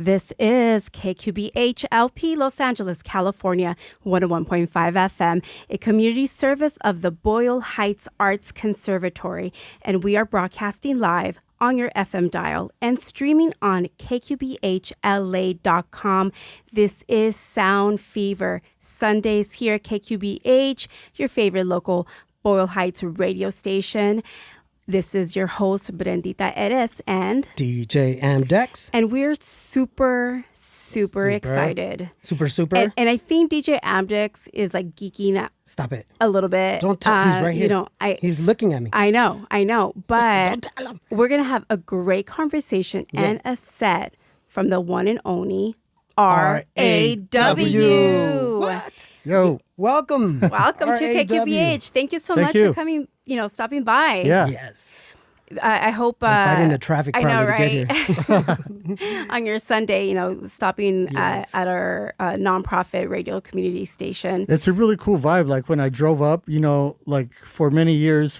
This is KQBH-LP, Los Angeles, California, 101.5 FM, a community service of the Boyle Heights Arts Conservatory, and we are broadcasting live on your FM dial and streaming on KQBH-LA.com. This is Sound Fever, Sundays here at KQBH, your favorite local Boyle Heights radio station. This is your host, Brendita Eres, and DJ Amdex. And we're super excited. Super. And I think DJ Amdex is like geeking out. Stop it. A little bit. Don't tell he's right here. He's looking at me. I know. But Don't tell him. We're going to have a great conversation and a set from the one and only R.A.W. What? Yo. Welcome. Welcome to KQBH. Thank you so much for coming, stopping by. Yeah. Yes. I hope... I'm fighting the traffic probably to get here. On your Sunday, stopping at our nonprofit radio community station. It's a really cool vibe. Like when I drove up, for many years,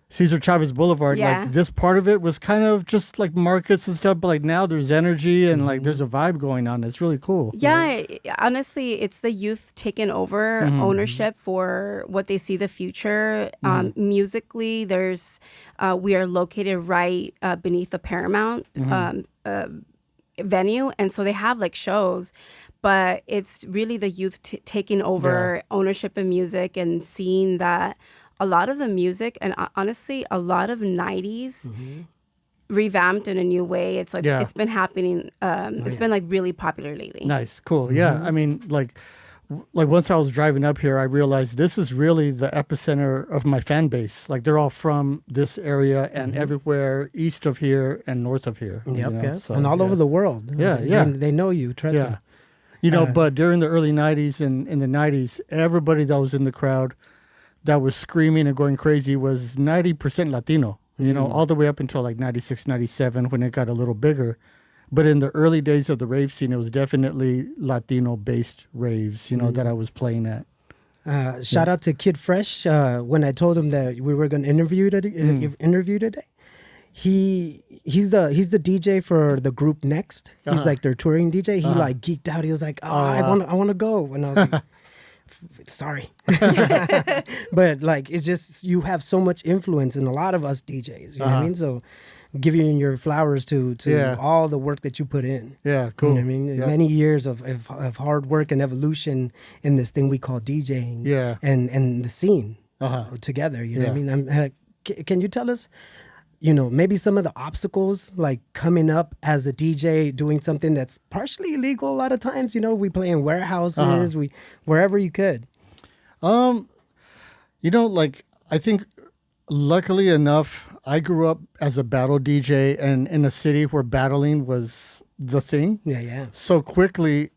Cesar Chavez Boulevard, like this part of it was kind of just like markets and stuff, but like now there's energy and like there's a vibe going on. It's really cool. Yeah, honestly, it's the youth taking over ownership for what they see the future. Musically, we are located right beneath the Paramount venue, and so they have like shows, but it's really the youth taking over ownership in music and seeing that a lot of the music, and honestly, a lot of 90s revamped in a new way. It's like it's been happening. It's been like really popular lately. Nice, cool. Yeah, I mean, like once I was driving up here, I realized this is really the epicenter of my fan base. Like they're all from this area and everywhere east of here and north of here. Yep. So, and all over the world. Yeah. They know you. Trust me. But during the early 90s and in the 90s, everybody that was in the crowd that was screaming and going crazy was 90% Latino, all the way up until like 96, 97 when it got a little bigger. But in the early days of the rave scene, it was definitely Latino-based raves, that I was playing at. Shout out to Kid Fresh. When I told him that we were going to interview today, he's the DJ for the group Next. He's like their touring DJ. He like geeked out. He was like, I want to go. And I was like, sorry. But like, it's just, you have so much influence in a lot of us DJs, you know what I mean? So give you your flowers to all the work that you put in. Yeah, cool. You know what I mean? Many years of hard work and evolution in this thing we call DJing and the scene together, you know what I mean? Can you tell us, maybe some of the obstacles like coming up as a DJ doing something that's partially illegal a lot of times? We play in warehouses, wherever you could. I think luckily enough, I grew up as a battle DJ and in a city where battling was the thing. Yeah. So quickly,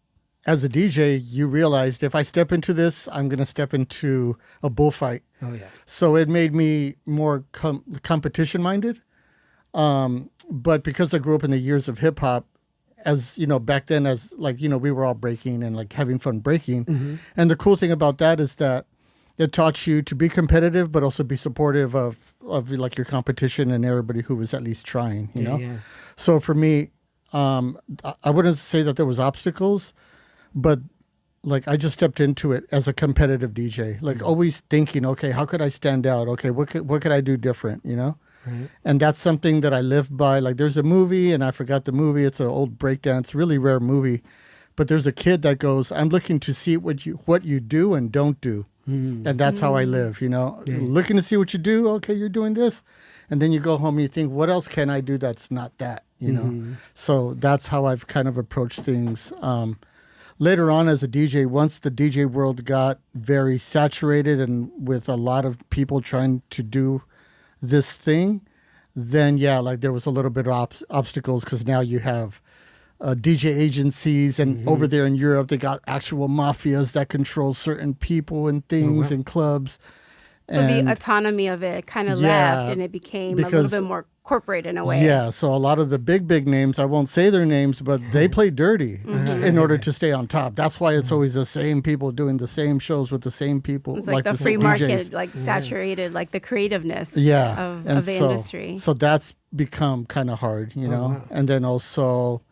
as a DJ, you realized if I step into this, I'm going to step into a bullfight. Oh, yeah. So it made me more competition-minded. But because I grew up in the years of hip-hop, as, back then, as, we were all breaking and, having fun breaking. And the cool thing about that is that it taught you to be competitive, but also be supportive of your competition and everybody who was at least trying, you know? Yeah. So for me, I wouldn't say that there was obstacles, but I just stepped into it as a competitive DJ, always thinking, okay, how could I stand out? Okay, what could I do different, Right. And that's something that I live by. There's a movie, and I forgot the movie. It's an old breakdance, really rare movie. But there's a kid that goes, I'm looking to see what you do and don't do. And that's how I live, looking to see what you do. Okay, you're doing this. And then you go home and you think, what else can I do that's not that, So that's how I've kind of approached things. Later on as a DJ, once the DJ world got very saturated and with a lot of people trying to do this thing, then there was a little bit of obstacles because now you have DJ agencies, and over there in Europe, they got actual mafias that control certain people and things and clubs. So the autonomy of it kind of left, and it became a little bit more corporate in a way. Yeah, so a lot of the big names, I won't say their names, but they play dirty in order to stay on top. That's why it's always the same people doing the same shows with the same people. It's like the free market, like saturated, like the creativeness of the industry. So that's become kind of hard, you know? And then also,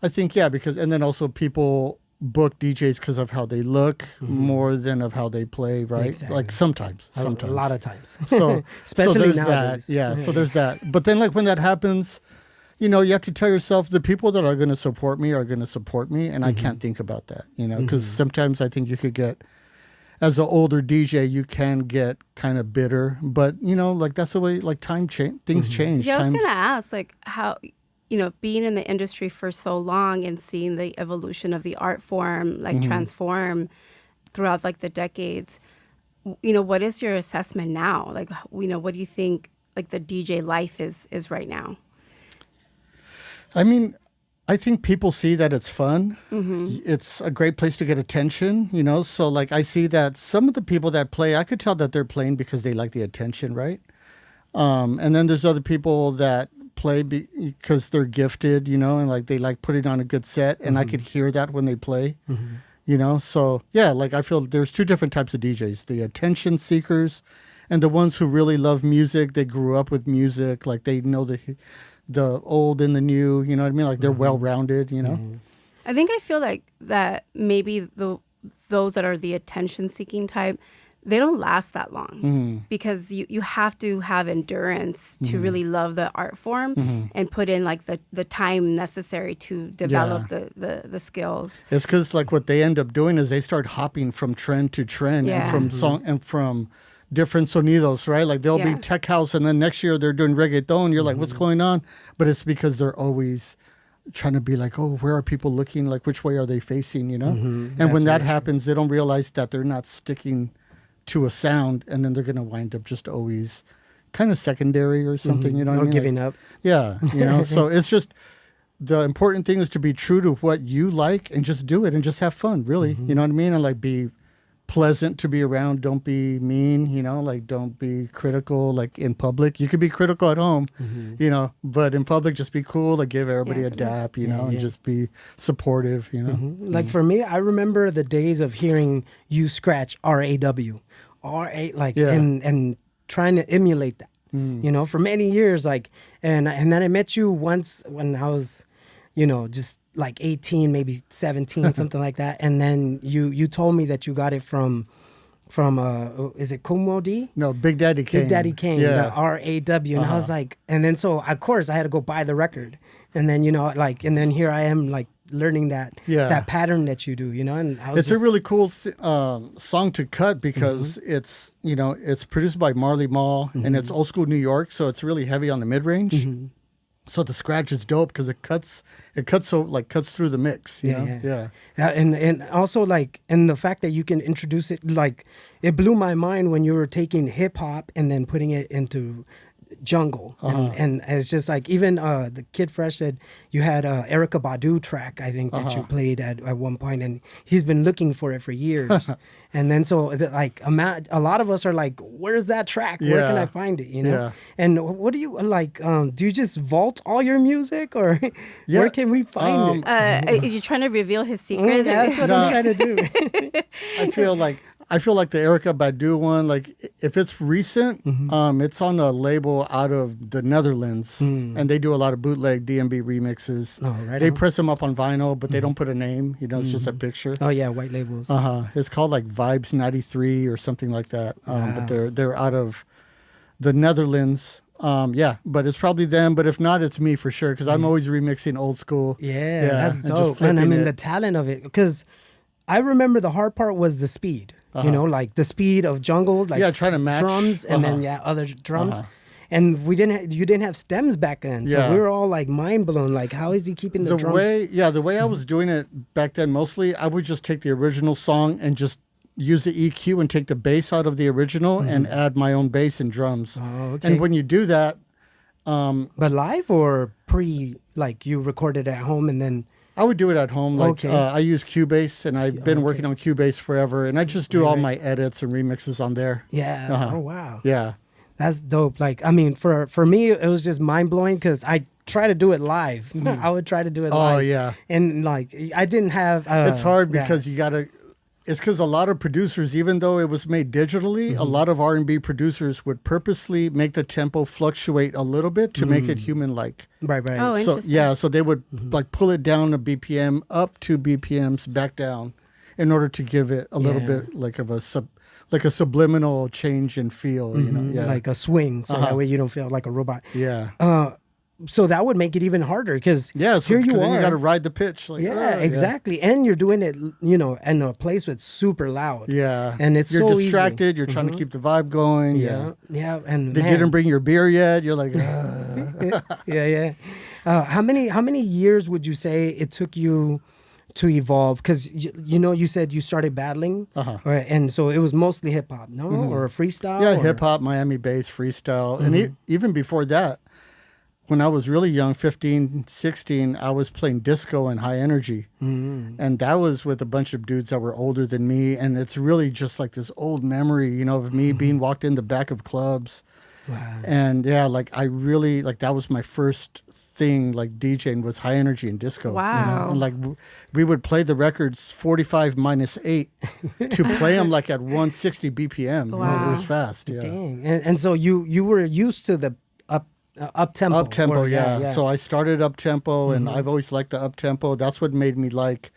I think, and then also people book DJs because of how they look more than of how they play, right? Exactly. Like sometimes. A lot of times. So especially so nowadays. So there's that. But then like when that happens, you know, you have to tell yourself the people that are going to support me are going to support me, and I can't think about that, you know, because sometimes I think you could get, as an older DJ, you can get kind of bitter, but you know, like that's the way, like things change. Yeah, I was going to ask, like how, you know, being in the industry for so long and seeing the evolution of the art form, like transform throughout like the decades, you know, what is your assessment now? Like, you know, what do you think like the DJ life is right now? I mean, I think people see that it's fun. It's a great place to get attention, you know? So like I see that some of the people that play, I could tell that they're playing because they like the attention, right? And then there's other people that play because they're gifted, you know, and like they like putting on a good set, and I could hear that when they play, you know. So yeah, like I feel there's two different types of DJs: the attention seekers, and the ones who really love music. They grew up with music, like they know the old and the new, you know what I mean? Like they're well-rounded, you know. I think I feel like that maybe those that are the attention-seeking type, they don't last that long because you have to have endurance to really love the art form and put in like the time necessary to develop the skills. It's because like what they end up doing is they start hopping from trend to trend and from song and from different sonidos, right? Like they'll be tech house and then next year they're doing reggaeton. You're like, what's going on? But it's because they're always trying to be like, oh, where are people looking? Like, which way are they facing, you know? And when that happens, they don't realize that they're not sticking to a sound, and then they're going to wind up just always kind of secondary or something, you know what I mean? Giving like, up. Yeah, you know, so it's just, the important thing is to be true to what you like and just do it and just have fun, really, you know what I mean? And like be pleasant to be around, don't be mean, you know, like don't be critical, like in public. You could be critical at home, you know, but in public just be cool, like give everybody a dap, you know, and just be supportive, you know. Like for me, I remember the days of hearing you scratch R.A.W. And trying to emulate that, you know, for many years, like, and then I met you once when I was, you know, just like 18, maybe 17, something like that. And then you told me that you got it from is it Kumo D? No, Big Daddy Kane. Big Daddy Kane, the R.A.W. And I was like, and then so of course I had to go buy the record. And then, you know, like, and then here I am like learning that pattern that you do, you know. And it's a really cool song to cut because it's, you know, it's produced by Marley Marl and it's old school New York, so it's really heavy on the mid range. So the scratch is dope because it cuts through the mix. You know? And also like, and the fact that you can introduce it, like it blew my mind when you were taking hip hop and then putting it into jungle, and it's just like, even the Kid Fresh said you had Erykah Badu track, I think, that you played at one point, and he's been looking for it for years. And then so like a lot of us are like, where's that track? Where can I find it, you know? And what do you like, do you just vault all your music, or where can we find it? Are you trying to reveal his secret? That's what I'm trying to do. I feel like the Erykah Badu one, like if it's recent, it's on a label out of the Netherlands, and they do a lot of bootleg DMB remixes. They press them up on vinyl, but they don't put a name. You know, it's just a picture. Oh yeah, white labels. It's called like Vibes 93 or something like that. But they're out of the Netherlands. But it's probably them. But if not, it's me for sure, because I'm always remixing old school. Yeah, that's dope. And I mean the talent of it, because I remember the hard part was the speed. You know, like the speed of jungle, like trying to match drums, and then other drums, and you didn't have stems back then, so we were all like mind blown. Like, how is he keeping the drums? The way I was doing it back then, mostly I would just take the original song and just use the EQ and take the bass out of the original and add my own bass and drums. And when you do that, but live or pre, like you recorded at home and then. I would do it at home. Like Okay. I use Cubase, and I've been working on Cubase forever, and I just do all my edits and remixes on there. Yeah. Uh-huh. Oh wow. Yeah. That's dope. Like, I mean, for me, it was just mind blowing because I try to do it live. I would try to do it live. Oh yeah. And like, I didn't have. It's hard yeah. because you gotta. It's because a lot of producers, even though it was made digitally, a lot of R&B producers would purposely make the tempo fluctuate a little bit to make it human-like. Right. Oh, So interesting. so they would like pull it down a BPM, up 2 BPMs, back down, in order to give it a little bit like of a subliminal change in feel. You know, yeah, Like a swing, so that way you don't feel like a robot. yeah. So that would make it even harder because Yeah, so here you then are. you got to ride the pitch. Like, Yeah, exactly. And you're doing it, you know, in a place that's super loud. Yeah. And it's you're so easy. distracted. You're trying to keep the vibe going. Yeah. Yeah. And They man, didn't bring your beer yet. You're like, yeah. How many years would you say it took you to evolve? Because you know, you said you started battling, right? And so it was mostly hip hop, no, or freestyle. yeah, or- hip hop, Miami bass, freestyle. And even before that, when I was really young, 15, 16, I was playing disco and high energy. And that was with a bunch of dudes that were older than me. And it's really just like this old memory, you know, of me being walked in the back of clubs. Wow. And yeah, like I really, like that was my first thing, like DJing was high energy and disco. Wow. And like we would play the records 45 minus 8 to play them like at 160 BPM. You know, it was Wow. fast. Yeah. Dang. And so you were used to the up tempo. Up tempo, yeah. So I started up tempo, and I've always liked the up tempo. That's what made me like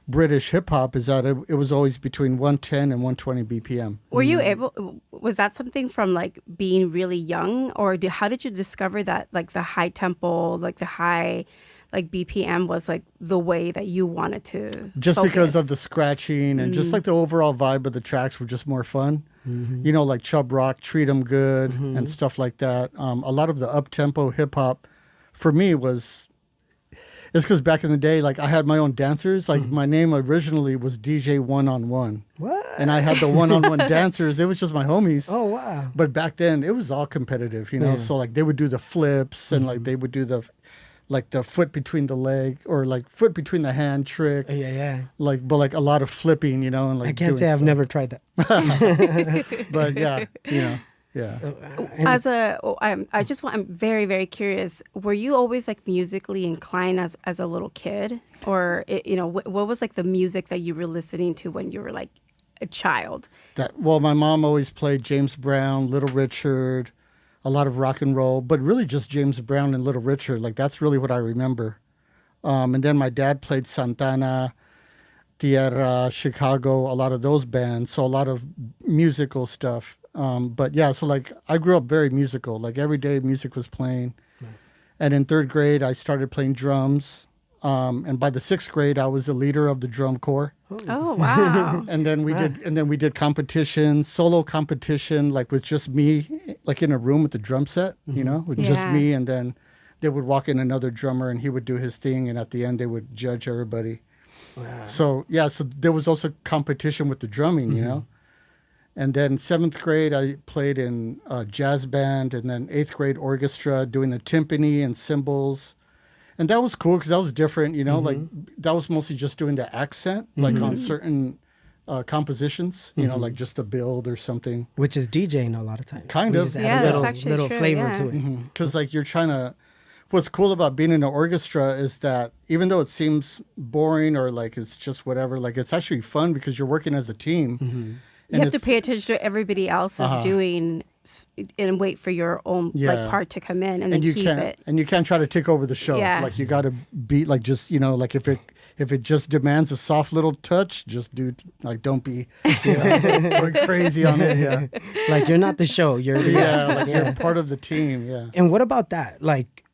British hip hop. Is that it was always between 110 and 120 BPM. Were you able? Was that something from like being really young, or how did you discover that like the high tempo, like the high, like BPM was like the way that you wanted to? Just because focus? of the scratching and just like the overall vibe of the tracks were just more fun. You know, like Chub Rock, Treat 'Em Good, and stuff like that. A lot of the up tempo hip hop, for me it's because back in the day, like I had my own dancers. Like my name originally was DJ 1-on-1. What? And I had the 1-on-1 dancers. It was just my homies. Oh wow. But back then it was all competitive, you know. So like they would do the flips and like they would do the foot between the leg or like foot between the hand trick. Yeah. Like, but like a lot of flipping, you know, and like I can't doing say I've stuff. never tried that. But yeah, you know, yeah. I'm very, very curious. Were you always like musically inclined as a little kid, or you know, what was like the music that you were listening to when you were like a child? Well, my mom always played James Brown, Little Richard, a lot of rock and roll, but really just James Brown and Little Richard. Like that's really what I remember. And then my dad played Santana, Tierra, Chicago, a lot of those bands. So a lot of musical stuff. But yeah, so like I grew up very musical. Like every day music was playing. And in 3rd grade, I started playing drums. And by the 6th grade, I was the leader of the drum corps. Oh wow! And then we did competition, solo competition, like with just me, like in a room with the drum set, you know, with just Yeah. me. And then they would walk in another drummer and he would do his thing. And at the end, they would judge everybody. Wow. So, yeah, so there was also competition with the drumming, you know. And then 7th grade, I played in a jazz band. And then 8th grade orchestra, doing the timpani and cymbals. And that was cool because that was different, you know, like that was mostly just doing the accent, like on certain compositions, you know, like just a build or something. Which is DJing a lot of times. Kind We of. just add Yeah, a that's little, actually little true, flavor yeah. to it. Because like you're trying to, what's cool about being in an orchestra is that even though it seems boring or like it's just whatever, like it's actually fun because you're working as a team. You have to pay attention to everody else is doing and wait for your own Yeah. like part to come in and then And you keep can't, it. and you can't try to take over the show. Yeah. Like you got to be like just, you know, like if it just demands a soft little touch, just do like don't be going crazy on it. Yeah, Like you're not the show. You're the yeah, guest. like you're part of the team. Yeah. And what about that? Like,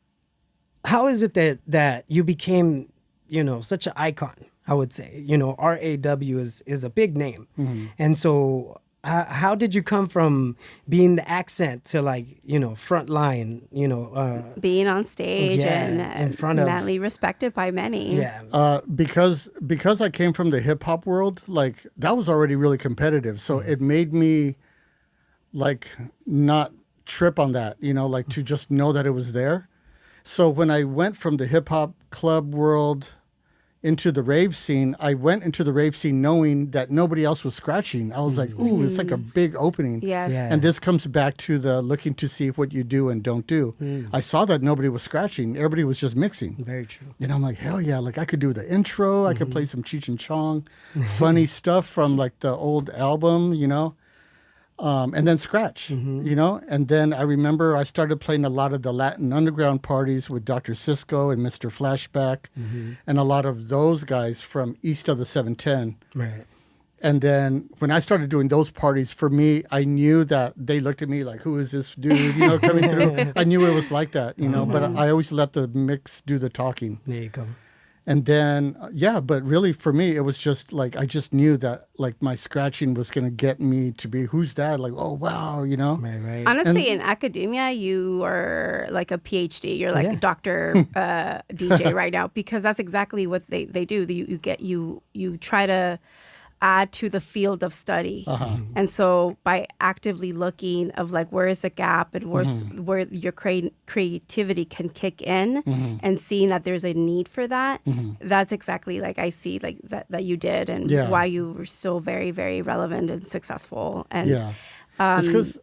how is it that you became, you know, such an icon? I would say, you know, R.A.W. is a big name, and so how did you come from being the accent to like, you know, front line, you know, Being on stage Yeah, and in front of- madly respected by many. yeah, Because I came from the hip hop world, like that was already really competitive. So it made me like not trip on that, you know, like to just know that it was there. So when I went from the hip hop club world into the rave scene, I went into the rave scene knowing that nobody else was scratching. I was like, ooh, it's like a big opening. Yes. Yeah. And this comes back to the looking to see what you do and don't do. I saw that nobody was scratching. Everybody was just mixing. Very true. And I'm like, hell yeah, like I could do the intro. I could play some Cheech and Chong, funny stuff from like the old album, you know, and then scratch, you know. And then I remember I started playing a lot of the Latin underground parties with Dr. Cisco and Mr. Flashback and a lot of those guys from east of the 710. Right. And then when I started doing those parties, for me, I knew that they looked at me like, who is this dude, you know, coming through? I knew it was like that, you know, but I always let the mix do the talking. There you go. And then, yeah, but really for me, it was just like, I just knew that like my scratching was going to get me to be, who's that? Like, oh, wow, you know? Right, right. Honestly, in academia, you are like a PhD. You're like a doctor DJ right now, because that's exactly what they do. You try to add to the field of study. And so by actively looking of like, where is the gap and where your creativity can kick in and seeing that there's a need for that, that's exactly like I see like that you did and why you were still very, very relevant and successful. And it's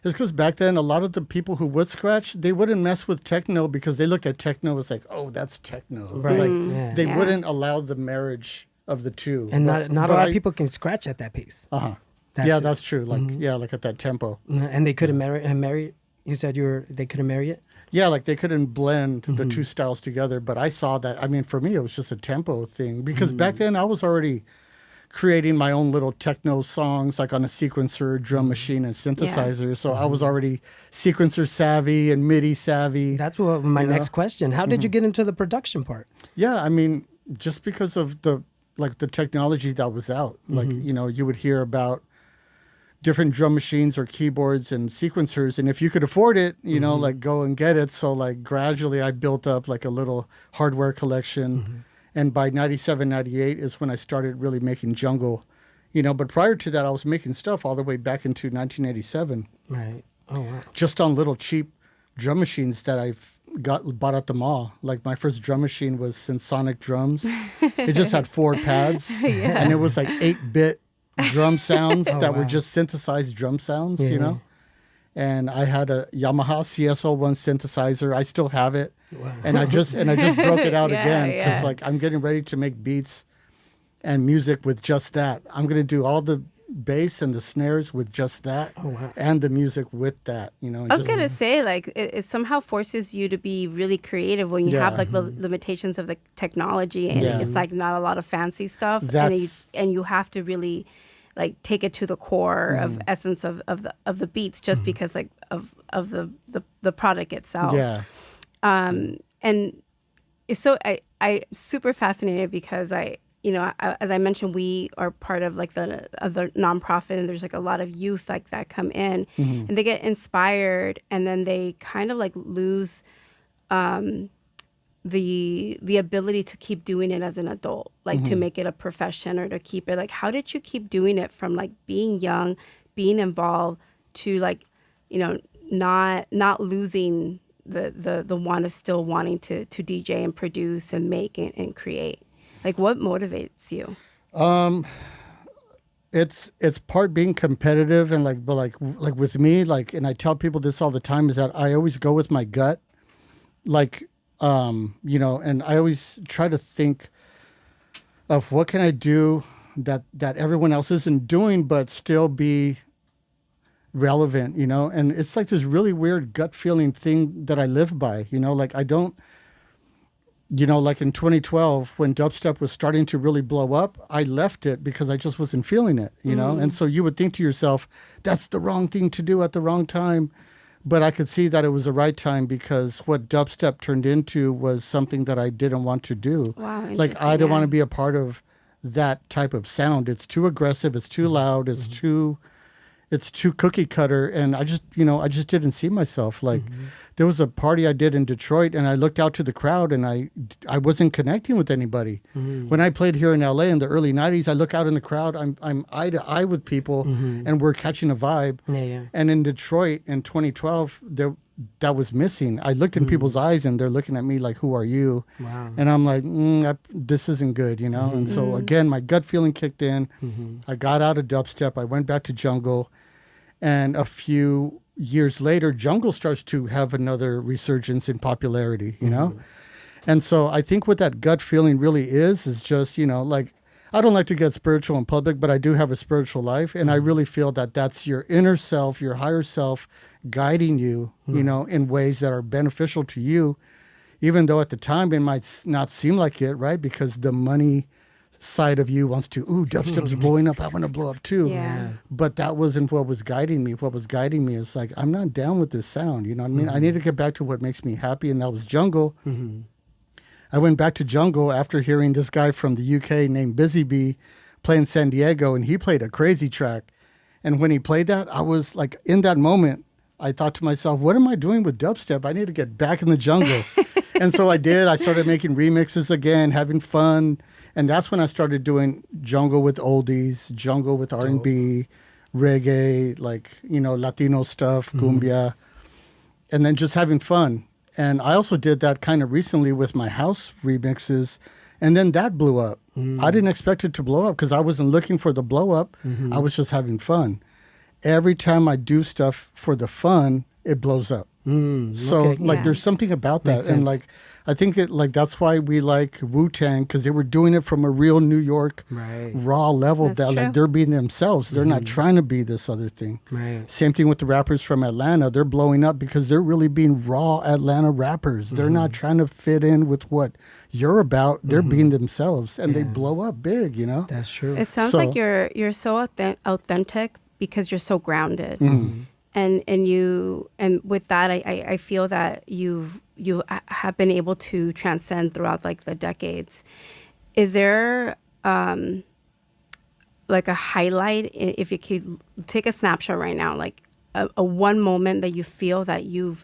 because back then a lot of the people who would scratch, they wouldn't mess with techno because they looked at techno as like, oh, that's techno. Right. Like they wouldn't allow the marriage of the two. And not a lot of people can scratch at that pace. That's true. Like like at that tempo. And they couldn't marry. You said they couldn't marry it. Yeah, like they couldn't blend the two styles together. But I saw that. I mean, for me, it was just a tempo thing because back then I was already creating my own little techno songs, like on a sequencer, drum machine, and synthesizer. So I was already sequencer savvy and MIDI savvy. That's what my next question. How did you get into the production part? Yeah, I mean, just because of the technology that was out, like, you know, you would hear about different drum machines or keyboards and sequencers. And if you could afford it, you know, like go and get it. So like gradually I built up like a little hardware collection. And by 97, 98 is when I started really making jungle, you know, but prior to that, I was making stuff all the way back into 1987. Right. Oh, wow. Just on little cheap drum machines that I've bought at the mall. Like my first drum machine was Sensonic drums. It just had 4 pads and it was like 8-bit drum sounds that were just synthesized drum sounds, you know? And I had a Yamaha CS01 synthesizer. I still have it. Wow. And I just broke it out again because like I'm getting ready to make beats and music with just that. I'm going to do all the bass and the snares with just that and the music with that, you know. I was gonna say, like, it somehow forces you to be really creative when you have like the limitations of the technology and it's like not a lot of fancy stuff, and you have to really like take it to the core of essence of the beats just because like of the product itself. And so I super fascinated because you know, as I mentioned, we are part of like the nonprofit, and there's like a lot of youth like that come in, and they get inspired, and then they kind of like lose the ability to keep doing it as an adult, like to make it a profession or to keep it like. How did you keep doing it from like being young, being involved to like, you know, not losing the want of still wanting to DJ and produce and make and create? Like, what motivates you? It's part being competitive and like, but like with me, like, and I tell people this all the time, is that I always go with my gut, like, you know, and I always try to think of what can I do that everyone else isn't doing, but still be relevant, you know. And it's like this really weird gut feeling thing that I live by, you know, like I don't. You know, like in 2012, when dubstep was starting to really blow up, I left it because I just wasn't feeling it, you know? And so you would think to yourself, that's the wrong thing to do at the wrong time. But I could see that it was the right time because what dubstep turned into was something that I didn't want to do. Wow, like, I don't want to be a part of that type of sound. It's too aggressive. It's too loud. It's too cookie cutter. And I just didn't see myself. Like, there was a party I did in Detroit, and I looked out to the crowd, and I wasn't connecting with anybody. When I played here in LA in the early 90s, I look out in the crowd, I'm eye to eye with people, and we're catching a vibe. And in Detroit in 2012, that was missing. I looked in people's eyes and they're looking at me like, who are you? Wow. And I'm like, this isn't good, you know? And so again, my gut feeling kicked in. I got out of dubstep. I went back to jungle. And a few years later, jungle starts to have another resurgence in popularity, you know? And so I think what that gut feeling really is just, you know, like, I don't like to get spiritual in public, but I do have a spiritual life. And I really feel that that's your inner self, your higher self guiding you, you know, in ways that are beneficial to you, even though at the time it might not seem like it, right? Because the money side of you wants to, dubstep's blowing up. I want to blow up too. Yeah. But that wasn't what was guiding me. What was guiding me is like, I'm not down with this sound. You know what I mean? I need to get back to what makes me happy. And that was jungle. I went back to jungle after hearing this guy from the UK named Busy Bee play in San Diego, and he played a crazy track. And when he played that, I was like, in that moment, I thought to myself, what am I doing with dubstep? I need to get back in the jungle. And so I did. I started making remixes again, having fun. And that's when I started doing jungle with oldies, jungle with R&B, reggae, like, you know, Latino stuff, cumbia, and then just having fun. And I also did that kind of recently with my house remixes. And then that blew up. I didn't expect it to blow up because I wasn't looking for the blow up. I was just having fun. Every time I do stuff for the fun, it blows up. So there's something about that. And like, I think that's why we like Wu-Tang, because they were doing it from a real New York raw level. That's like they're being themselves. They're not trying to be this other thing. Same thing with the rappers from Atlanta. They're blowing up because they're really being raw Atlanta rappers. They're not trying to fit in with what you're about. They're being themselves, and they blow up big, you know? That's true. It sounds like you're so authentic because you're so grounded. And with that, I feel that you have been able to transcend throughout like the decades. Is there like a highlight, if you could take a snapshot right now, like a one moment that you feel that you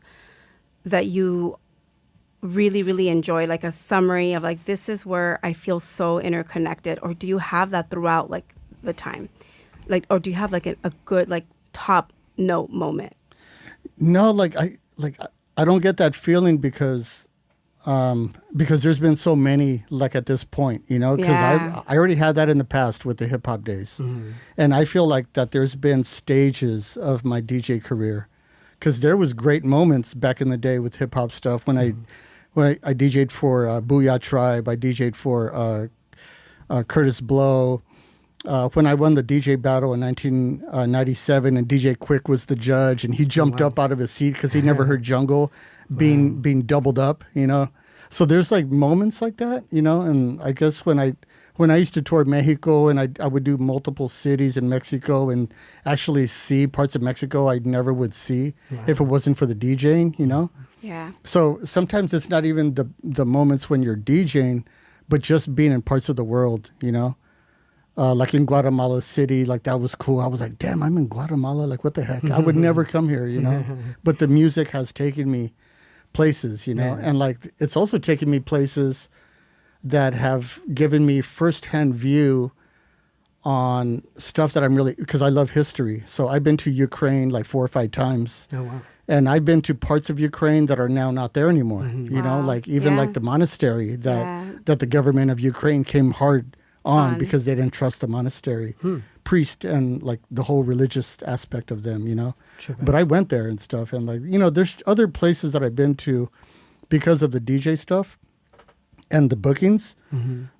really, really enjoy, like a summary of like, this is where I feel so interconnected? Or do you have that throughout like the time? Like, or do you have like a good like top note moment? No, I don't get that feeling because there's been so many like at this point, you know, because I already had that in the past with the hip hop days. And I feel like that there's been stages of my DJ career, because there was great moments back in the day with hip hop stuff when I DJ'd for Booyah Tribe, I DJ'd for Curtis Blow. When I won the DJ battle in 1997, and DJ Quick was the judge, and he jumped up out of his seat because he never heard jungle being doubled up, you know. So there's like moments like that, you know. And I guess when I used to tour Mexico, and I would do multiple cities in Mexico and actually see parts of Mexico I never would see if it wasn't for the DJing, you know. Yeah. So sometimes it's not even the moments when you're DJing, but just being in parts of the world, you know. Like in Guatemala City, like that was cool. I was like, damn, I'm in Guatemala. Like, what the heck? I would never come here, you know? But the music has taken me places, you know? And like, it's also taken me places that have given me firsthand view on stuff that I'm really, because I love history. So I've been to Ukraine like 4 or 5 times. Oh, wow. And I've been to parts of Ukraine that are now not there anymore, you know? Like even like the monastery that the government of Ukraine came hard on because they didn't trust the monastery priest and like the whole religious aspect of them, you know. But I went there and stuff, and like, you know, there's other places that I've been to because of the DJ stuff and the bookings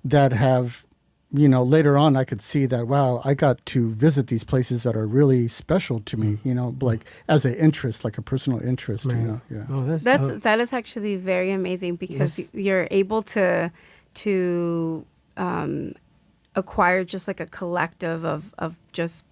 that have, you know, later on I could see that, wow, I got to visit these places that are really special to me, you know, like as an interest, like a personal interest, you know. Oh, that is actually very amazing, because you're able to acquire just like a collective of just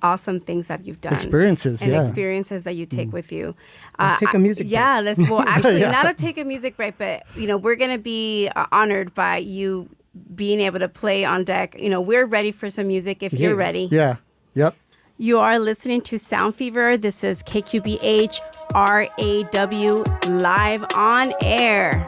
awesome things that you've done. Experiences that you take with you. Let's take a music break. Actually, not to take a music break, but, you know, we're going to be honored by you being able to play on deck. You know, we're ready for some music if you're ready. Yeah. Yep. You are listening to Sound Fever. This is KQBH R.A.W. live on air.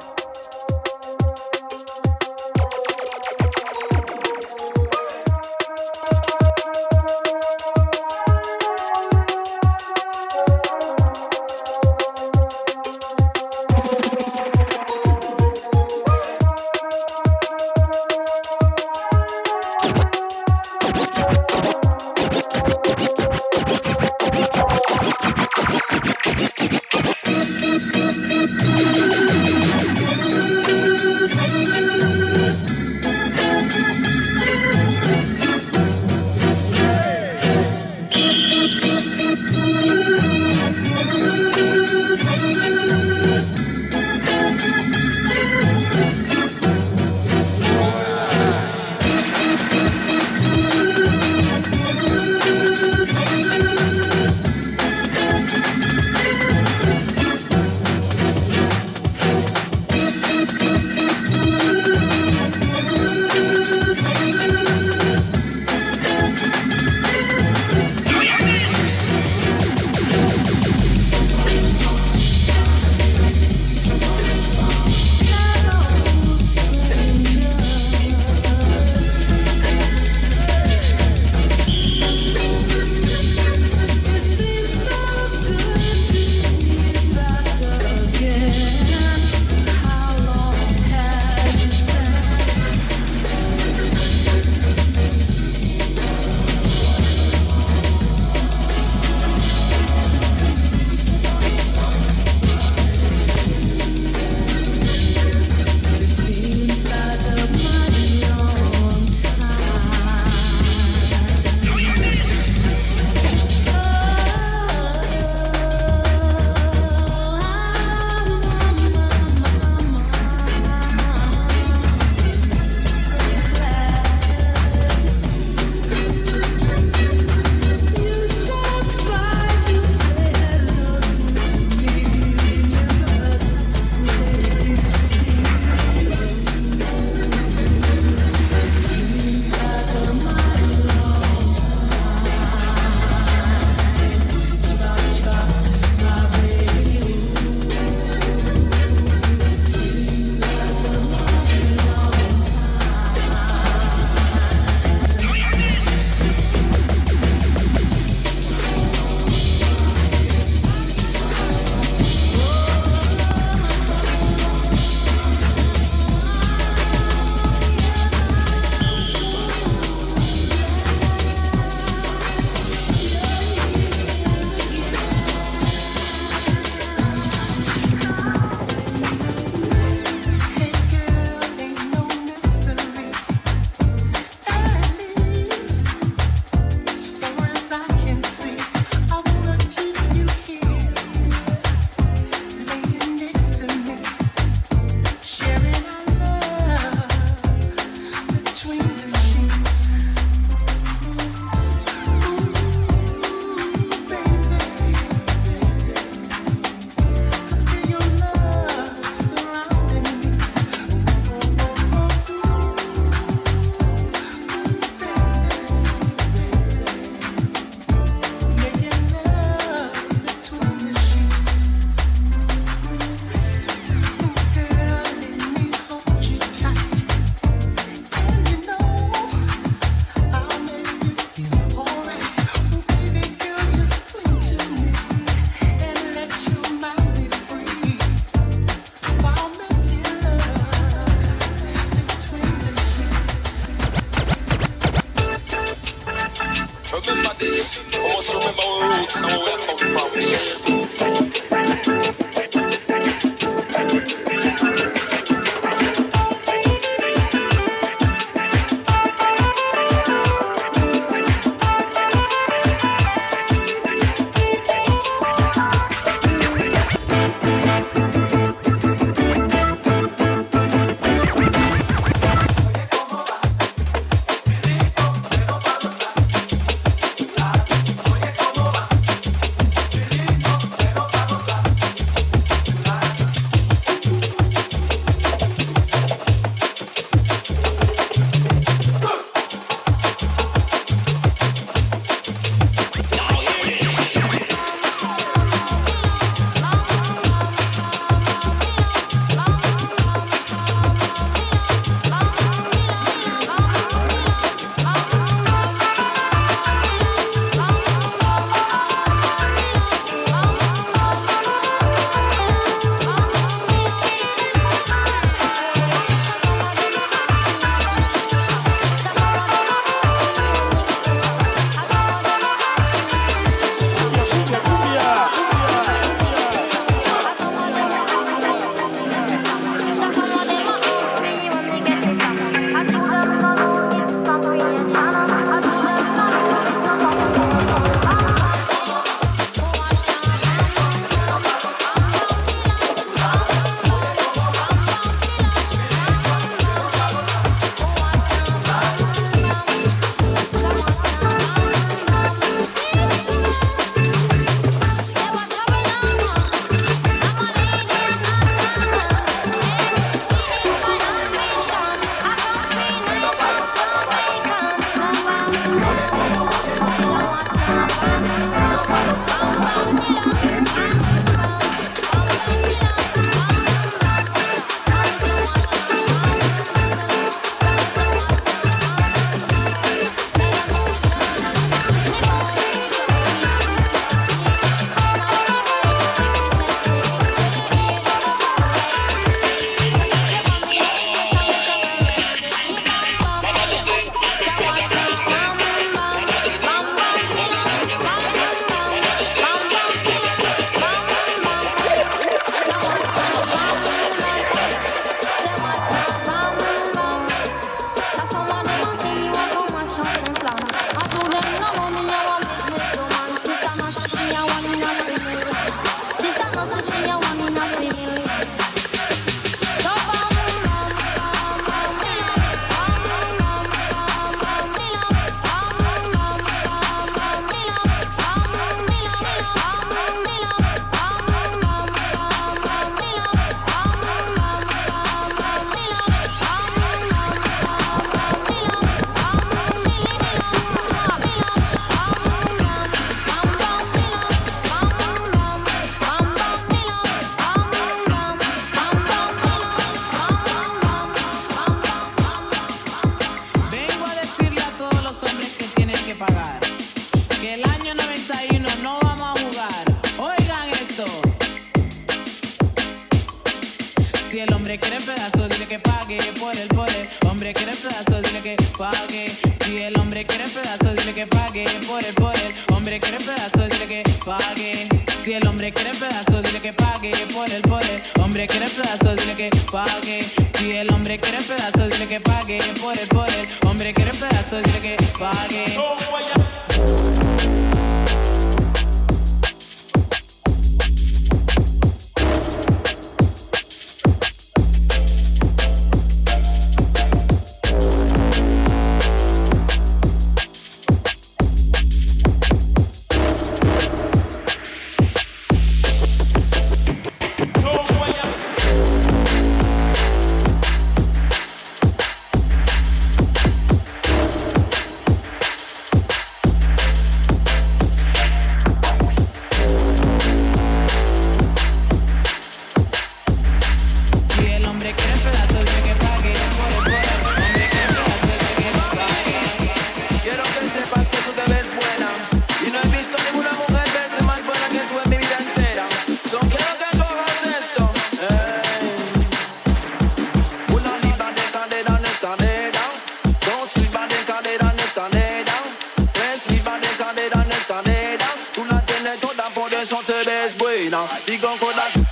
buena. Digo corazón.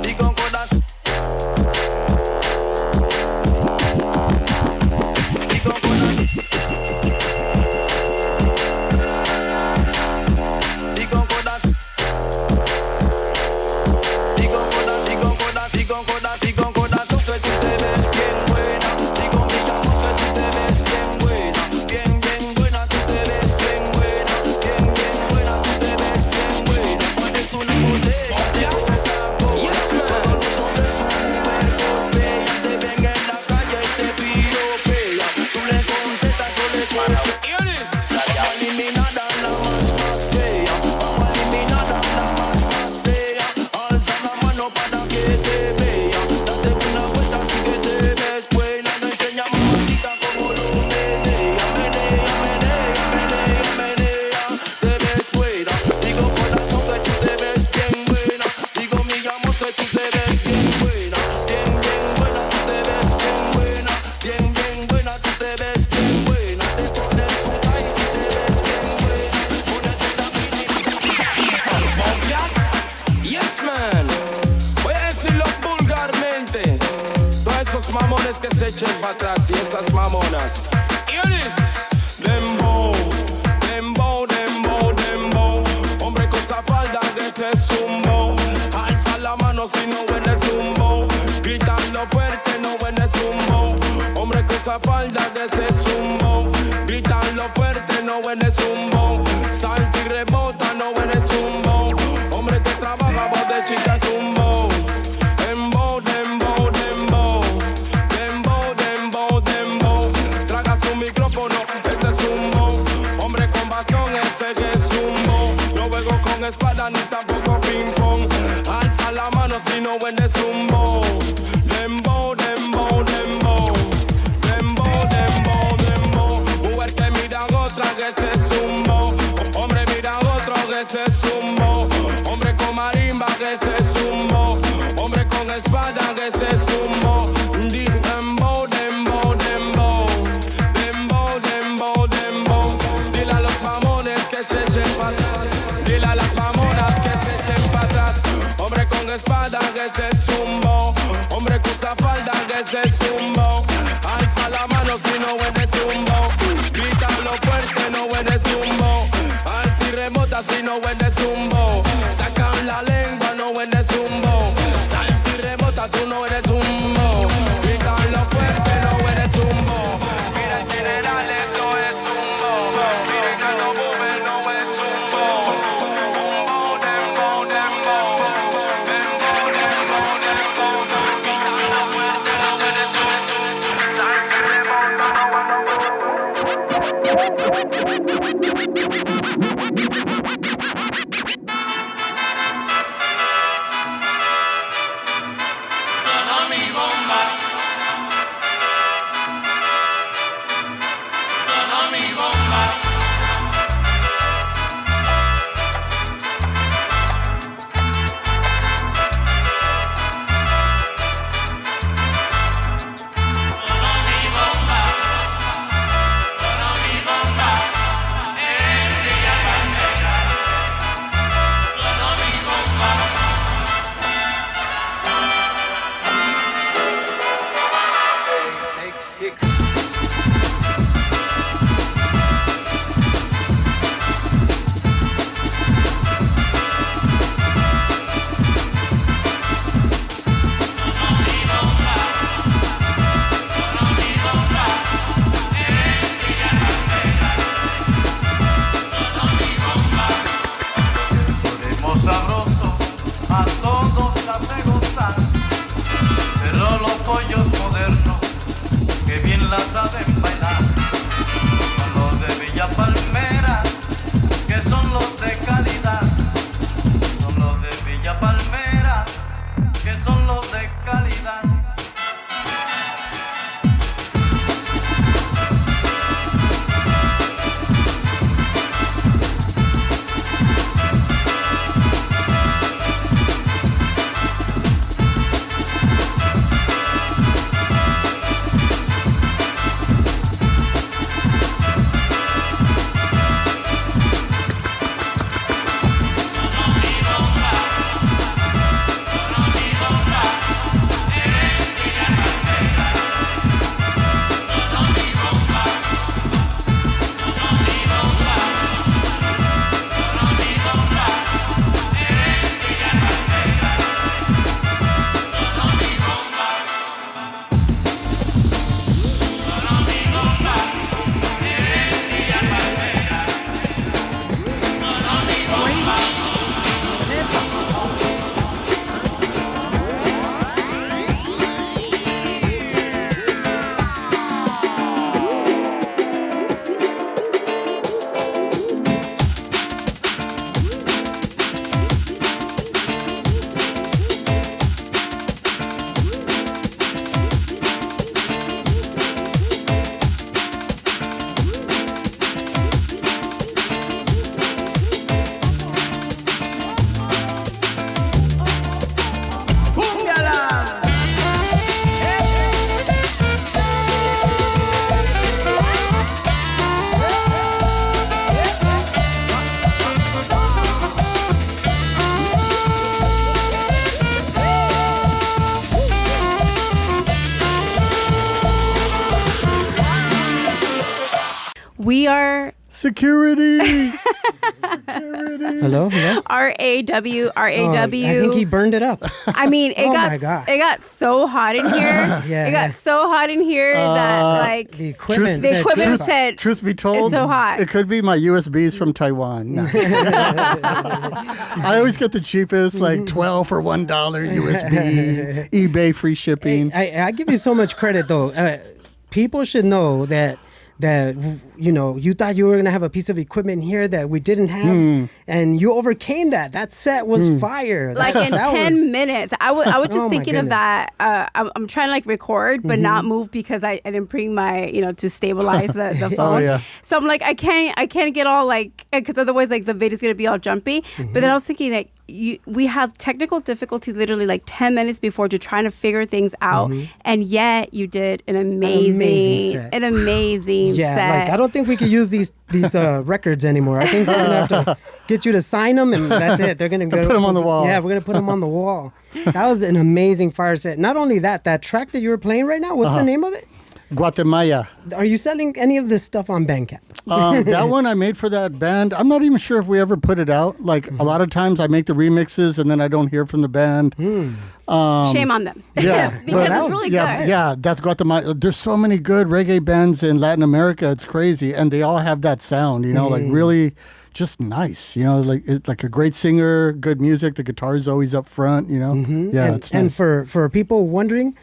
Digo corazón. Digo corazón. Digo corazón. Digo corazón, digo corazón, digo corazón, digo corazón, que tú te ves bien buena. Digo mi amor, que tú te ves bien buena. Bien, bien buena, tú te ves bien buena. Bien, bien buena, tú te ves bien buena. Pones una botella de Coca-Cola. Todos los hombres son mujeres bellas. Te ven en la calle y te piropean. Tú le contestas o le cuentas. Vamos a eliminar a la más fea. Vamos a eliminar a la más fea. Alza la mano para que te vea. Date una vuelta así que te ves buena. No enseña mamacita como lo menea. Menea, menea, menea, menea. Te ves buena. Digo corazón que tú te ves bien buena. Digo mi amor que tú te ves bien buena. Bien, bien buena, tú te ves bien buena. Bien, bien buena, tú te ves bien buena. Te pones puta y tú te ves bien buena. Pones esa Yes, man. Voy a decirlo vulgarmente. Todos esos mamones que se echen para atrás y esas mamonas. Dembow, dembow, dembow, dembow. Hombre con esa falda que se zumbó. Alza la mano si no huele zumbo. Gritando fuerte no huele zumbo. Hombre con esa falda que se zumbó. Gritando fuerte no huele zumbo. Salta y rebota no huele zumbo. Hombre que trabaja voz de chica zumbo. Dembow, dembow, dembow. Dembow, dembow, dembow. Traga su micrófono, ese zumbo. Hombre con bastón, ese que es zumbo. No juego con espada ni tampoco ping pong. Alza la mano si no huele zumbo. Dembow, dembow, dembow. Dembow, dembow, dembow. Mujer que mira a otra que se zumbo. Hombre mira a otro que se zumbo. Hombre con marimba que se zumbo. Hombre con espada que se zumbo. Dembow, dembow, dembow. Dembow, dembow, dembow. Dile a los mamones que se echen para atrás. Dile a las mamonas que se echen para atrás. Hombre con espada que se zumbo. Hombre con esa falda que se zumbo. Alza la mano si no huele zumbo. Grítalo fuerte, no huele zumbo. Alta y remota si no huele zumbo. Sacan la lengua, no huele zumbo. Salsa y remota, tú no eres zumbo. Grítalo fuerte, no huele zumbo. Mira en generales, no es zumbo. Mira en Cano Boomer, no es zumbo. Dembow, dembow, dembow. Dembow, dembow, dembow. Grítalo fuerte, no huele zumbo. Salsa y remota, no huele We are Security. Hello? R.A.W. I think he burned it up. I mean, Oh my God. it got so hot in here. It got so hot in here that like The equipment. the equipment said, Truth be told, it's so hot. it could be my USBs from Taiwan. No. I always get the cheapest, like 12 for $1 USB, eBay free shipping. I give you so much credit, though. People should know that you thought you were going to have a piece of equipment here that we didn't have, and you overcame that. That set was fire. like in 10 minutes. I was just Oh, my thinking of goodness. that. I'm trying to like record but not move because I didn't bring my to stabilize the phone. yeah. So I'm like I can't get all like, because otherwise like the video's gonna be all jumpy. But then I was thinking like we have technical difficulties literally like 10 minutes before to trying to figure things out, and yet you did an amazing Yeah, set. like I don't think we could use these records anymore. I think we're gonna have to get you to sign them, and that's it. They're gonna go put 'em on the wall. Yeah, we're gonna put them on the wall. That was an amazing fire set. Not only that track that you were playing right now. What's the name of it? Guatemala. Are you selling any of this stuff on Bandcamp? That one I made for that band. I'm not even sure if we ever put it out. Like a lot of times I make the remixes and then I don't hear from the band. Shame on them. Yeah, because but it's really yeah, good. yeah, that's Guatemala. There's so many good reggae bands in Latin America. It's crazy, and they all have that sound. Like really, just nice. Like it's like a great singer, good music. The guitar is always up front. Yeah, and, it's nice. and for people wondering,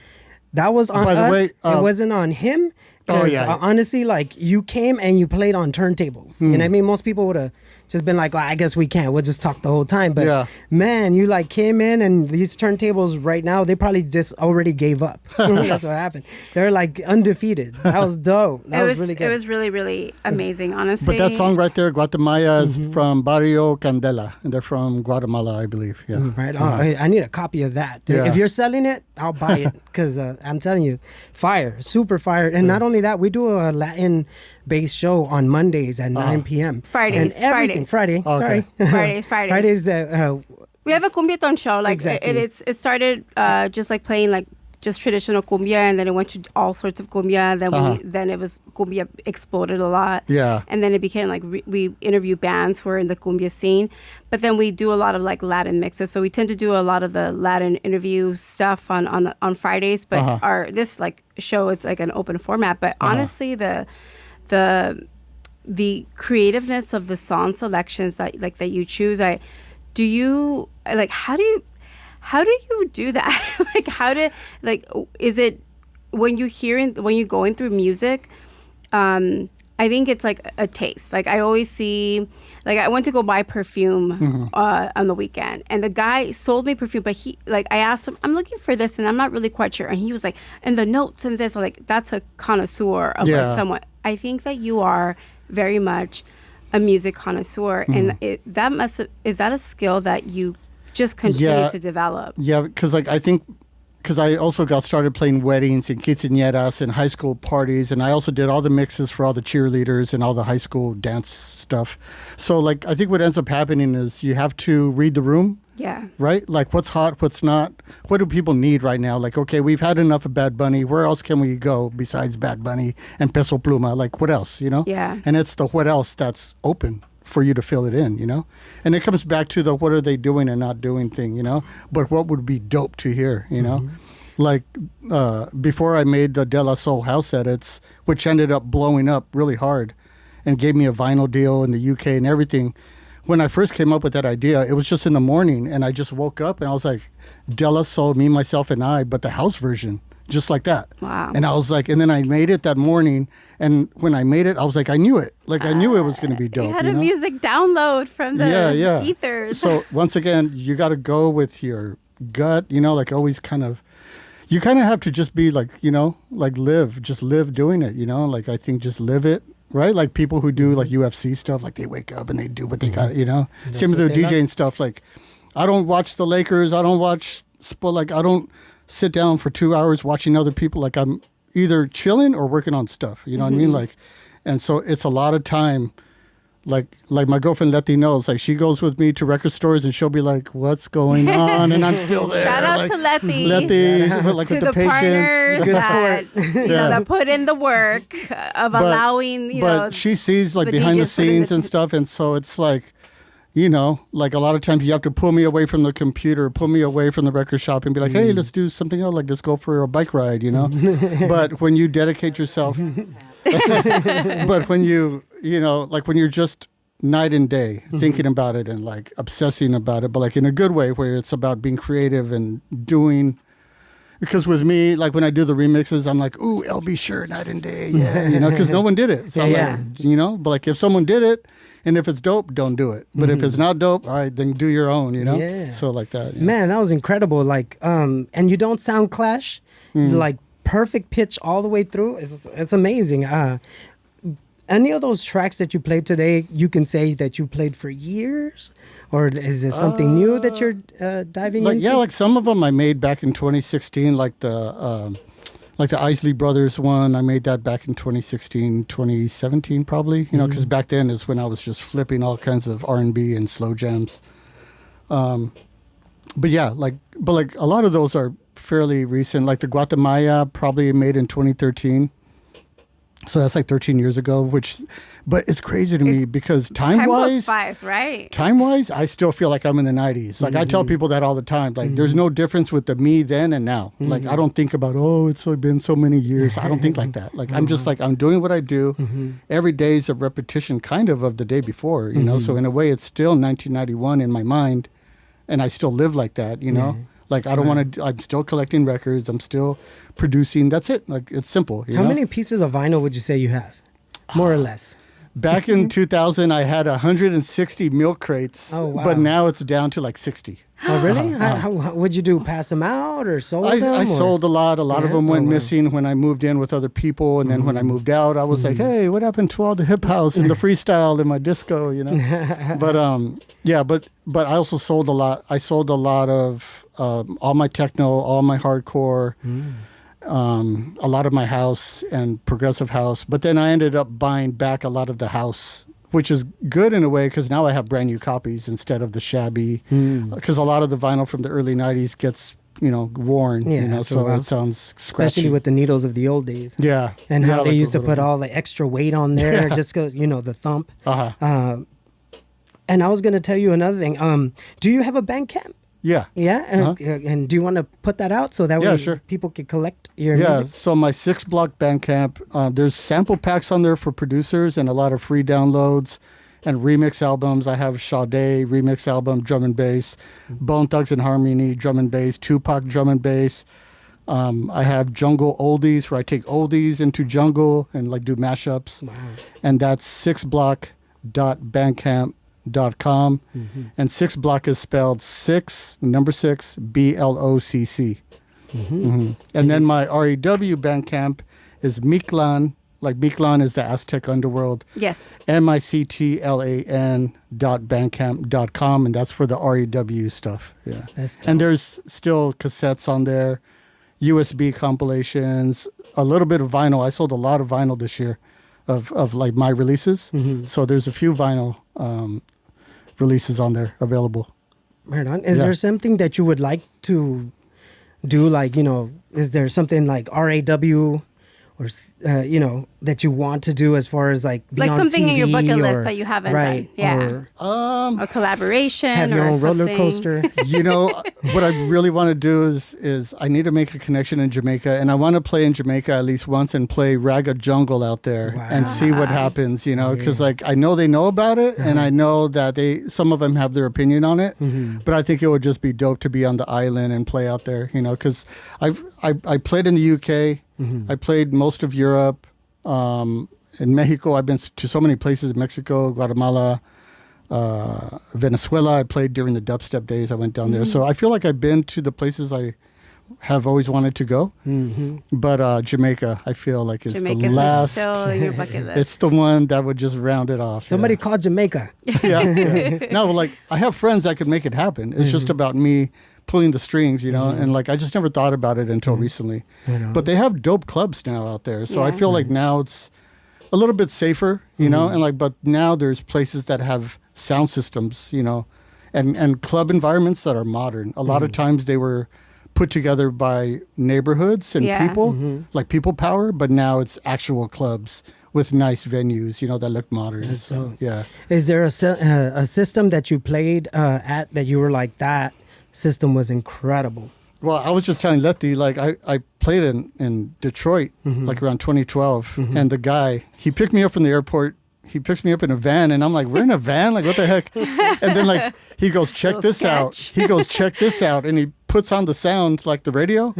that was on By the us. way, it wasn't on him. Oh, 'Cause, yeah. honestly, like you came and you played on turntables. You know what I mean? Most people would have just been like, I guess we can't. We'll just talk the whole time. But Yeah. man, you like came in, and these turntables right now, they probably just already gave up. That's what happened. They're like undefeated. That was dope. That was really good. It was really, really amazing, honestly. But that song right there, Guatemala, is from Barrio Candela, and they're from Guatemala, I believe. Yeah. Right. I need a copy of that. Yeah. If you're selling it, I'll buy it because I'm telling you, fire, super fire. And not only that, we do a Latin-based show on Mondays at 9 p.m. Fridays, And everything. Friday. Okay. Sorry. Fridays. Fridays. We have a cumbiaton show. Like Exactly. it started just like playing like just traditional cumbia, and then it went to all sorts of cumbia. Then it was cumbia exploded a lot. Yeah. And then it became like we interview bands who are in the cumbia scene, but then we do a lot of like Latin mixes. So we tend to do a lot of the Latin interview stuff on Fridays. But this like show, it's like an open format. But honestly, the creativeness of the song selections that you choose, how do you do that? Is it when you're going through music? I think it's like a taste. Like I always see, like I went to go buy perfume on the weekend, and the guy sold me perfume, but I asked him, I'm looking for this, and I'm not really quite sure. And he was like, and the notes and this, like that's a connoisseur of like someone. I think that you are very much a music connoisseur, and is that a skill that you just continue to develop? Yeah, because I also got started playing weddings and quinceañeras and high school parties, and I also did all the mixes for all the cheerleaders and all the high school dance stuff. So like I think what ends up happening is you have to read the room. Yeah. Right? Like what's hot, what's not, what do people need right now? Like, okay, we've had enough of Bad Bunny. Where else can we go besides Bad Bunny and Peso Pluma? Like what else, Yeah. And it's the what else that's open for you to fill it in, And it comes back to the what are they doing and not doing thing, But what would be dope to hear, Like before I made the De La Soul house edits, which ended up blowing up really hard and gave me a vinyl deal in the UK and everything. When I first came up with that idea, it was just in the morning, and I just woke up and I was like, De La Soul, Me, Myself, and I, but the house version, just like that. Wow. And I was like, and then I made it that morning, and when I made it, I was like, I knew it. Like, I knew it was going to be dope. You had a music download from the ethers. So once again, you got to go with your gut, like always you kind of have to just be like, like live doing it, like I think just live it. Right? Like people who do like UFC stuff, like they wake up and they do what they got, Same with the DJing stuff. Like I don't watch the Lakers. I don't watch like I don't sit down for 2 hours watching other people. Like I'm either chilling or working on stuff. You know what I mean? Like, and so it's a lot of time like my girlfriend Latino, like she goes with me to record stores and she'll be like, "What's going on?" And I'm still there. Shout out like, to Letty. like to with the partners Good that, sport. that put in the work of allowing, but she sees like the behind the DJs put in scenes and stuff, and so it's like, like a lot of times you have to pull me away from the computer, pull me away from the record shop and be like, hey, let's do something else, like let's go for a bike ride, But when you dedicate yourself, but when like when you're just night and day thinking about it and like obsessing about it, but like in a good way where it's about being creative and doing. Because with me, like when I do the remixes, I'm like, ooh, LB sure, night and day, yeah, because no one did it. So like, but like if someone did it, and if it's dope, don't do it. But if it's not dope, all right, then do your own, Yeah. So like that. Yeah. Man, that was incredible. Like, and you don't sound clash, like perfect pitch all the way through. It's amazing. Any of those tracks that you played today, you can say that you played for years, or is it something new that you're diving into? Yeah, like some of them I made back in 2016, like the Isley Brothers one. I made that back in 2016, 2017 probably. Because back then is when I was just flipping all kinds of R&B and slow jams. But a lot of those are fairly recent. Like the Guatemala probably made in 2013. So that's like 13 years ago, but it's crazy to me because time goes fast, right? Time-wise, I still feel like I'm in the 90s. Like I tell people that all the time. Like there's no difference with the me then and now. Like I don't think about, it's been so many years. I don't think like that. Like I'm just like, I'm doing what I do. Every day is a repetition kind of the day before, So in a way, it's still 1991 in my mind, and I still live like that, Like I don't want to. I'm still collecting records. I'm still producing. That's it. Like it's simple. How many pieces of vinyl would you say you have, more or less? Back in 2000, I had 160 milk crates. Oh, wow. But now it's down to like 60. Oh, really? How would you do? Pass them out or sold them? I sold a lot. A lot of them went missing when I moved in with other people, and then when I moved out, I was like, "Hey, what happened to all the hip house and the freestyle and my disco?" But I also sold a lot. I sold a lot of all my techno, all my hardcore, a lot of my house and progressive house. But then I ended up buying back a lot of the house, which is good in a way because now I have brand new copies instead of the shabby. Because a lot of the vinyl from the early 90s gets, worn, so it sounds scratchy. Especially with the needles of the old days. Yeah. And how they used to put all the extra weight on there just because, the thump. And I was going to tell you another thing. Do you have a Bandcamp? Yeah. Yeah? And do you want to put that out so that way people can collect your music? Yeah, so my 6-block Bandcamp, there's sample packs on there for producers and a lot of free downloads and remix albums. I have Sade remix album, drum and bass, Bone Thugs and Harmony, drum and bass, Tupac drum and bass. I have Jungle Oldies where I take oldies into jungle and like do mashups. Wow. And that's 6block.bandcamp.com. And 6block is spelled 6 BLOCC. And then my R.A.W. Bandcamp is Mictlan, like Mictlan is the Aztec underworld. Yes. MICTLAN.bandcamp.com, and that's for the R.A.W. stuff. Yeah. And there's still cassettes on there, USB compilations, a little bit of vinyl. I sold a lot of vinyl this year of like my releases. So there's a few vinyl releases on there available. Right on. Is there something that you would like to do? Like, is there something like R.A.W. or, that you want to do as far as like be like on something TV in your bucket list that you haven't done? Yeah. Or a collaboration have your or own roller something. coaster. What I really want to do is I need to make a connection in Jamaica, and I want to play in Jamaica at least once and play Ragga Jungle out there and see what happens, because like I know they know about it and I know that some of them have their opinion on it, but I think it would just be dope to be on the island and play out there, because I played in the UK, I played most of Europe, in Mexico. I've been to so many places, Mexico, Guatemala, Venezuela. I played during the dubstep days. I went down there. So I feel like I've been to the places I have always wanted to go. But Jamaica, I feel like is Jamaica's the last. Still in your bucket list. It's the one that would just round it off. Somebody called Jamaica. No, like I have friends that could make it happen. It's just about me pulling the strings, and like I just never thought about it until recently. But they have dope clubs now out there. So I feel like now a little bit safer, you know, and like, but now there's places that have sound systems, you know, and club environments that are modern. A lot of times they were put together by neighborhoods and people, like people power, but now it's actual clubs with nice venues, you know, that look modern. So, yeah. Is there a system that you played at that you were like, that system was incredible? Well, I was just telling Letty, like, I played in Detroit, like around 2012, and the guy, he picked me up from the airport. He picks me up in a van, and I'm like, we're in a van? Like, what the heck? And then, like, he goes, check this out. He goes, check this out. And he puts on the sound, like the radio.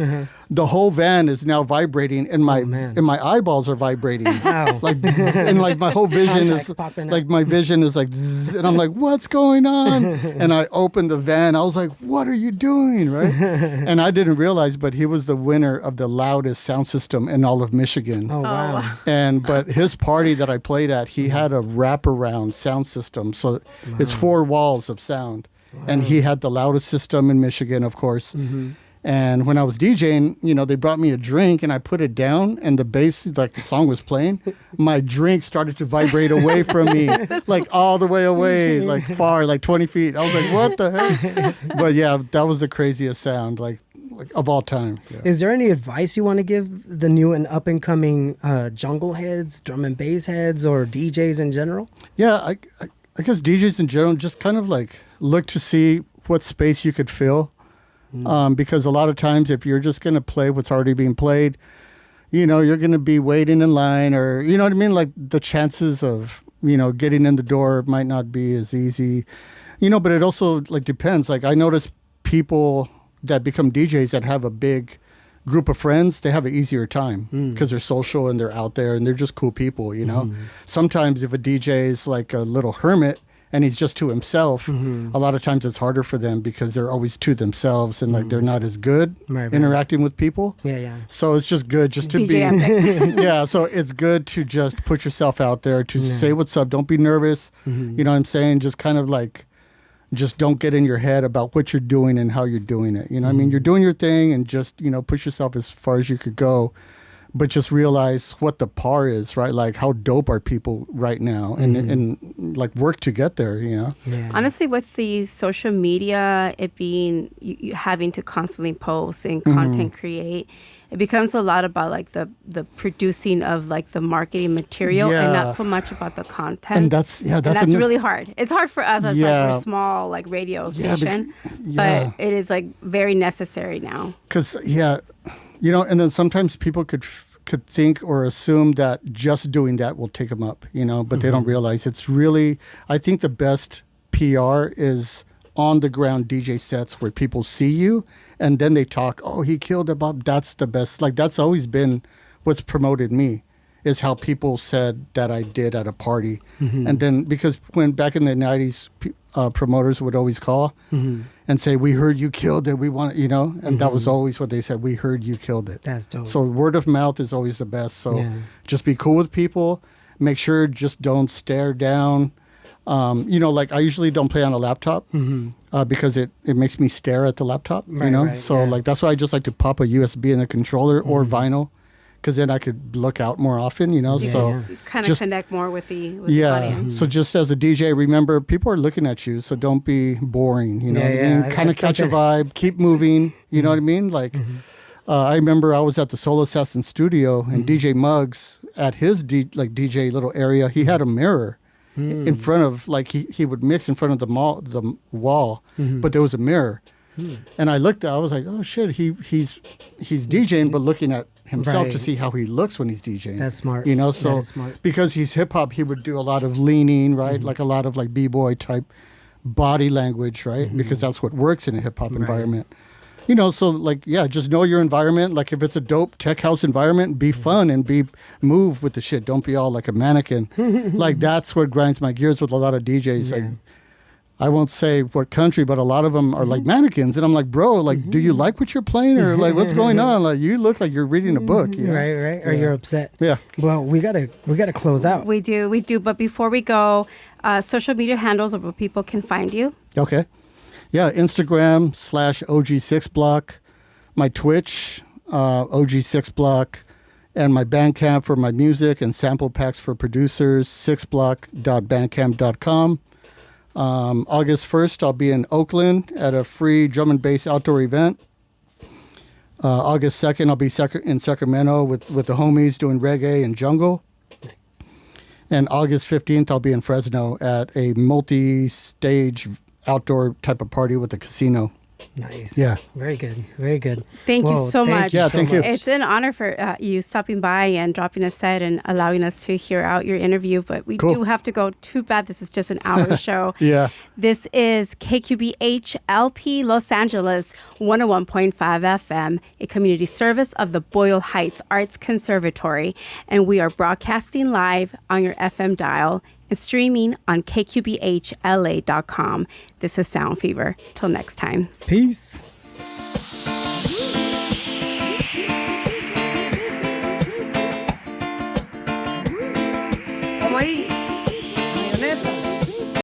The whole van is now vibrating, and my eyeballs are vibrating. Wow. Like, and like my whole vision is, like, my vision is like, and I'm like, what's going on? And I opened the van. I was like, what are you doing, right? And I didn't realize, but he was the winner of the loudest sound system in all of Michigan. Oh, wow. But his party that I played at, he had a wraparound sound system. So it's 4 walls of sound. Wow. And he had the loudest system in Michigan, of course. And when I was DJing, you know, they brought me a drink and I put it down and the bass, like the song was playing. My drink started to vibrate away from me, like all the way away, like far, like 20 feet. I was like, what the heck? But yeah, that was the craziest sound, like of all time. Yeah. Is there any advice you want to give the new and up and coming jungle heads, drum and bass heads, or DJs in general? Yeah, I guess DJs in general, just kind of like look to see what space you could fill. Because a lot of times if you're just going to play what's already being played, you know, you're going to be waiting in line, or, you know what I mean? Like the chances of, you know, getting in the door might not be as easy, you know, but it also like depends. Like I notice people that become DJs that have a big group of friends, they have an easier time because they're social and they're out there and they're just cool people, you know. Sometimes if a DJ is like a little hermit and he's just to himself, a lot of times it's harder for them because they're always to themselves and like they're not as good interacting with people. So it's just good just to be so it's good to just put yourself out there, to say what's up. Don't be nervous. You know what I'm saying? Just kind of like, just don't get in your head about what you're doing and how you're doing it. You know what I mean? You're doing your thing and just, you know, push yourself as far as you could go. But just realize what the par is, right? Like how dope are people right now, and like work to get there, you know? Honestly, with the social media, it being you having to constantly post and content create, it becomes a lot about like the producing of like the marketing material and not so much about the content. And that's really hard. It's hard for us as like we're small like radio station, but it is like very necessary now. Because you know, and then sometimes people could think or assume that just doing that will take them up, you know, but they don't realize it's really, I think the best PR is on the ground DJ sets where people see you and then they talk, oh, he killed it, Bob. That's the best. Like that's always been what's promoted me, is how people said that I did at a party. And then because when back in the 90s, promoters would always call and say, we heard you killed it. We want, you know, and that was always what they said. We heard you killed it. That's dope. So word of mouth is always the best. So just be cool with people. Make sure just don't stare down. You know, like I usually don't play on a laptop because it makes me stare at the laptop, you know? So like, that's why I just like to pop a USB in a controller or vinyl, because then I could look out more often, you know? So kind of connect more with the audience. So just as a DJ, remember, people are looking at you, so don't be boring, you know what I mean? Kind of catch a vibe, keep moving, you know what I mean? Like, I remember I was at the Soul Assassin studio, and DJ Muggs, at his DJ little area, he had a mirror in front of, like, he would mix in front of the wall, but there was a mirror. And I looked, I was like, oh shit, he's DJing, but looking at himself to see how he looks when he's DJing. That's smart. You know, so because he's hip hop, he would do a lot of leaning, right? Like a lot of like B-boy type body language, right? Because that's what works in a hip hop environment. You know, so like, just know your environment. Like if it's a dope tech house environment, be fun and move with the shit. Don't be all like a mannequin. Like that's what grinds my gears with a lot of DJs. Like, I won't say what country, but a lot of them are like mannequins. And I'm like, bro, like, do you like what you're playing, or like, what's going on? Like, you look like you're reading a book. You know? Right. Or you're upset. Yeah. Well, we gotta close out. We do. But before we go, social media handles of where people can find you. Okay. Yeah. Instagram /OG6Block. My Twitch, OG6Block. And my Bandcamp for my music and sample packs for producers, 6block.bandcamp.com. August 1st, I'll be in Oakland at a free drum and bass outdoor event. August 2nd, I'll be in Sacramento with the homies doing reggae and jungle. And August 15th, I'll be in Fresno at a multi-stage outdoor type of party with a casino. Nice. Yeah. Very good. Very good. Thank you so much. Yeah, thank you. It's an honor for you stopping by and dropping a set and allowing us to hear out your interview. But we do have to go. Too bad this is just an hour show. Yeah. This is KQBH-LP Los Angeles 101.5 FM, a community service of the Boyle Heights Arts Conservatory. And we are broadcasting live on your FM dial and streaming on KQBH-LA.com. This is Sound Fever. Till next time. Peace.